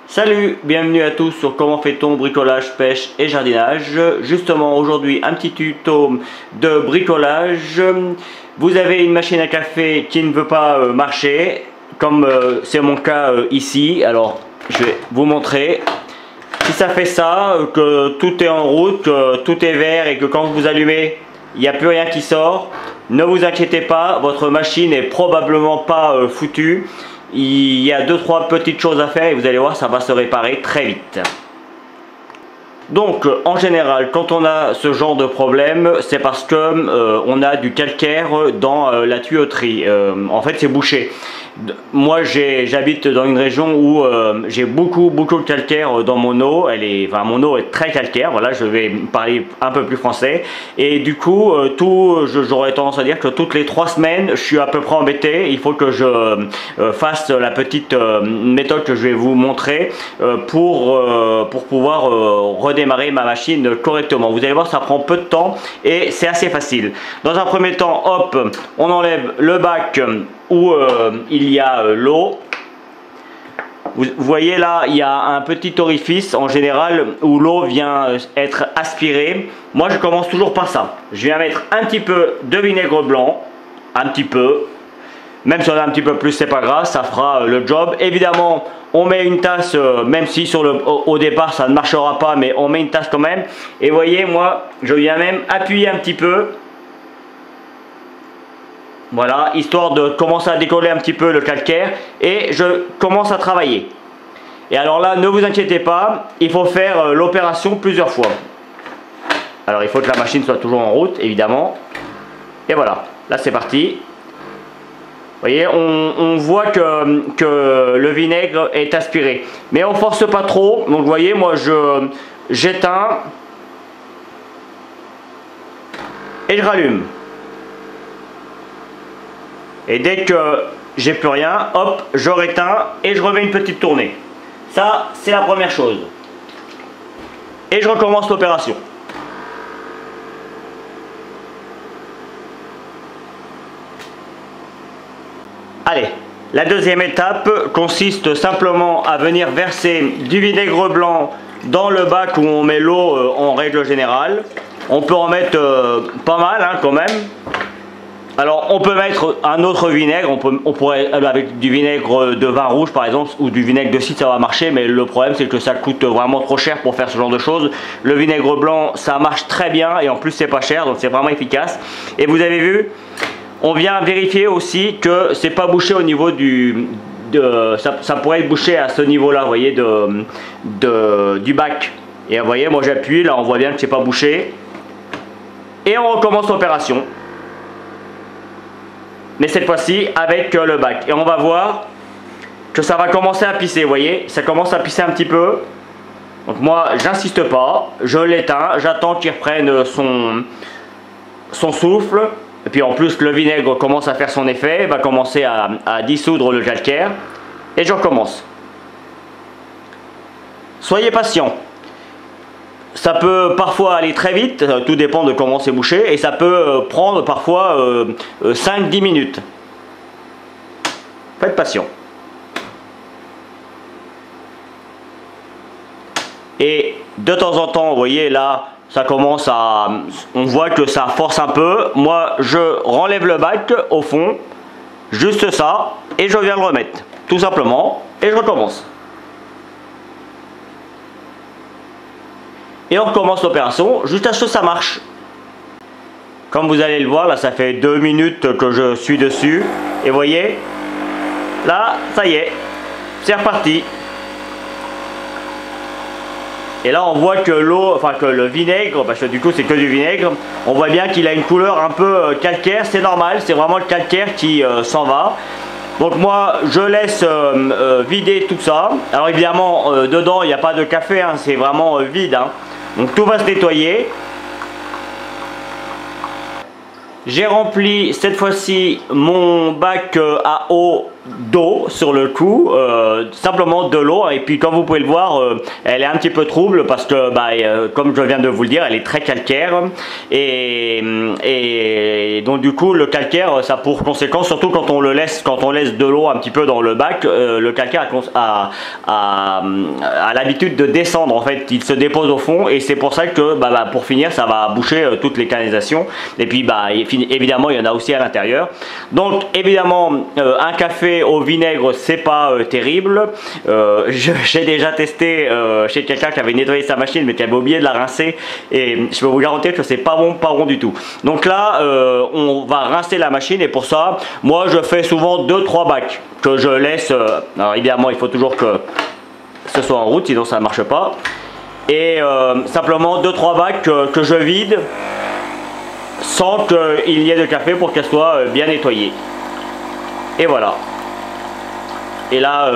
Salut, bienvenue à tous sur comment fait-on bricolage, pêche et jardinage. Justement aujourd'hui un petit tuto de bricolage. Vous avez une machine à café qui ne veut pas marcher, comme c'est mon cas ici. Alors je vais vous montrer. Si ça fait ça, que tout est en route, que tout est vert et que quand vous allumez, il n'y a plus rien qui sort, ne vous inquiétez pas, votre machine est probablement pas foutue. Il y a 2-3 petites choses à faire et vous allez voir, ça va se réparer très vite. Donc en général, quand on a ce genre de problème, c'est parce que on a du calcaire dans la tuyauterie. En fait, c'est bouché. Moi, j'habite dans une région où j'ai beaucoup de calcaire dans mon eau. Mon eau est très calcaire. Voilà, je vais parler un peu plus français. Et du coup, j'aurais tendance à dire que toutes les 3 semaines, je suis à peu près embêté. Il faut que je fasse la petite méthode que je vais vous montrer pour pouvoir redémarrer ma machine correctement. Vous allez voir, ça prend peu de temps et c'est assez facile. Dans un premier temps, hop, on enlève le bac où il y a l'eau. Vous voyez là, il y a un petit orifice en général où l'eau vient être aspirée. Moi, je commence toujours par ça. Je viens mettre un petit peu de vinaigre blanc, un petit peu. Même si on a un petit peu plus, c'est pas grave, ça fera le job. Évidemment, on met une tasse, même si au départ ça ne marchera pas, mais on met une tasse quand même. Et vous voyez, moi, je viens même appuyer un petit peu. Voilà, histoire de commencer à décoller un petit peu le calcaire. Et je commence à travailler. Et alors là, ne vous inquiétez pas, il faut faire l'opération plusieurs fois. Alors il faut que la machine soit toujours en route, évidemment. Et voilà, là c'est parti. Vous voyez, on voit que le vinaigre est aspiré. Mais on ne force pas trop. Donc vous voyez, moi j'éteins et je rallume. Et dès que j'ai plus rien, hop, je réteins et je remets une petite tournée. Ça, c'est la première chose. Et je recommence l'opération. Allez, la deuxième étape consiste simplement à venir verser du vinaigre blanc dans le bac où on met l'eau en règle générale. On peut en mettre pas mal hein, quand même. Alors on peut mettre un autre vinaigre, on pourrait avec du vinaigre de vin rouge par exemple ou du vinaigre de cidre ça va marcher, mais le problème c'est que ça coûte vraiment trop cher pour faire ce genre de choses. Le vinaigre blanc ça marche très bien et en plus c'est pas cher donc c'est vraiment efficace. Et vous avez vu, on vient vérifier aussi que c'est pas bouché au niveau ça pourrait être bouché à ce niveau là, vous voyez, du bac. Et vous voyez, moi j'appuie, là on voit bien que c'est pas bouché. Et on recommence l'opération. Mais cette fois-ci avec le bac. Et on va voir que ça va commencer à pisser, vous voyez, ça commence à pisser un petit peu. Donc moi j'insiste pas, je l'éteins, j'attends qu'il reprenne son souffle. Et puis en plus le vinaigre commence à faire son effet, va commencer à dissoudre le calcaire. Et je recommence. Soyez patient. Ça peut parfois aller très vite, tout dépend de comment c'est bouché. Et ça peut prendre parfois 5-10 minutes. Faites patient. Et de temps en temps, vous voyez là, ça commence à... On voit que ça force un peu. Moi, je renlève le bac au fond. Juste ça. Et je viens le remettre. Tout simplement. Et je recommence. Et on recommence l'opération jusqu'à ce que ça marche. Comme vous allez le voir, là, ça fait 2 minutes que je suis dessus. Et vous voyez, là, ça y est. C'est reparti. Et là on voit que l'eau, enfin que le vinaigre, parce que du coup c'est que du vinaigre, on voit bien qu'il a une couleur un peu calcaire, c'est normal, c'est vraiment le calcaire qui s'en va. Donc moi je laisse vider tout ça. Alors évidemment dedans il n'y a pas de café, hein, c'est vraiment vide. Hein. Donc tout va se nettoyer. J'ai rempli cette fois-ci mon bac à eau d'eau sur le coup, simplement de l'eau, et puis comme vous pouvez le voir, elle est un petit peu trouble parce que comme je viens de vous le dire, elle est très calcaire, et donc du coup le calcaire, ça a pour conséquence, surtout quand on laisse de l'eau un petit peu dans le bac, le calcaire a l'habitude de descendre, en fait il se dépose au fond, et c'est pour ça que pour finir ça va boucher toutes les canalisations, et puis évidemment il y en a aussi à l'intérieur. Donc évidemment un café au vinaigre c'est pas terrible. J'ai déjà testé chez quelqu'un qui avait nettoyé sa machine mais qui avait oublié de la rincer, et je peux vous garantir que c'est pas bon du tout. Donc là on va rincer la machine, et pour ça moi je fais souvent 2-3 bacs que je laisse. Alors évidemment il faut toujours que ce soit en route, sinon ça ne marche pas, et simplement 2-3 bacs que je vide sans qu'il y ait de café pour qu'elle soit bien nettoyée. Et voilà. Et là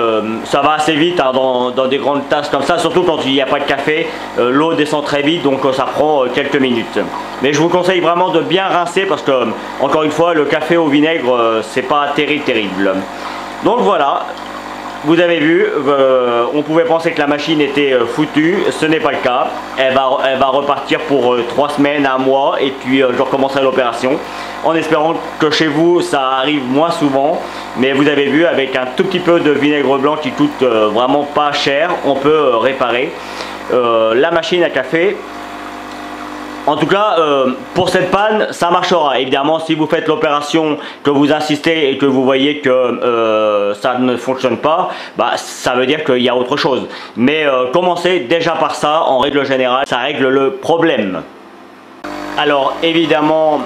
ça va assez vite, hein, dans des grandes tasses comme ça, surtout quand il n'y a pas de café, l'eau descend très vite, donc ça prend quelques minutes. Mais je vous conseille vraiment de bien rincer parce que, encore une fois, le café au vinaigre c'est pas terrible. Donc voilà, vous avez vu, on pouvait penser que la machine était foutue, ce n'est pas le cas. Elle va repartir pour 3 semaines, 1 mois, et puis je recommencerai l'opération, en espérant que chez vous ça arrive moins souvent. Mais vous avez vu, avec un tout petit peu de vinaigre blanc qui coûte vraiment pas cher, on peut réparer la machine à café. En tout cas, pour cette panne, ça marchera. Évidemment, si vous faites l'opération, que vous insistez et que vous voyez que ça ne fonctionne pas, ça veut dire qu'il y a autre chose. Mais commencez déjà par ça, en règle générale, ça règle le problème. Alors évidemment,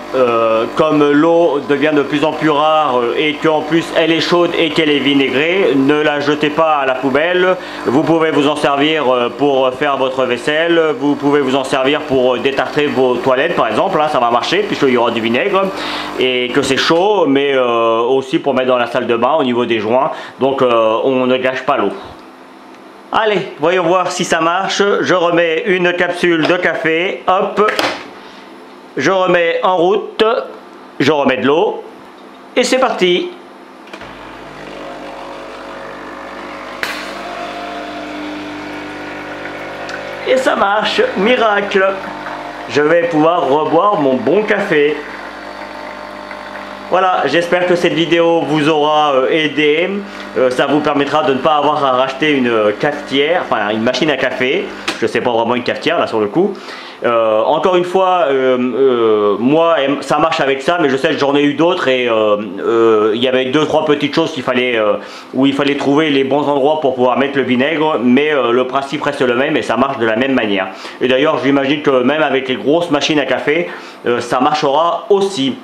comme l'eau devient de plus en plus rare et qu'en plus elle est chaude et qu'elle est vinaigrée, ne la jetez pas à la poubelle. Vous pouvez vous en servir pour faire votre vaisselle, vous pouvez vous en servir pour détartrer vos toilettes par exemple, là ça va marcher puisqu'il y aura du vinaigre et que c'est chaud, mais aussi pour mettre dans la salle de bain au niveau des joints, donc on ne gâche pas l'eau. Allez, voyons voir si ça marche. Je remets une capsule de café, hop. Je remets en route, je remets de l'eau, et c'est parti. Et ça marche, miracle. Je vais pouvoir reboire mon bon café. Voilà, j'espère que cette vidéo vous aura aidé. Ça vous permettra de ne pas avoir à racheter une cafetière, enfin une machine à café. Je sais pas vraiment une cafetière là sur le coup. Encore une fois, moi ça marche avec ça, mais je sais que j'en ai eu d'autres, et il y avait 2-3 petites choses où il fallait trouver les bons endroits pour pouvoir mettre le vinaigre, mais le principe reste le même et ça marche de la même manière. Et d'ailleurs j'imagine que même avec les grosses machines à café, ça marchera aussi.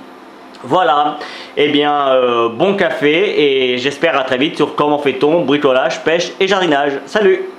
Voilà, et bien bon café, et j'espère à très vite sur comment fait-on bricolage, pêche et jardinage. Salut!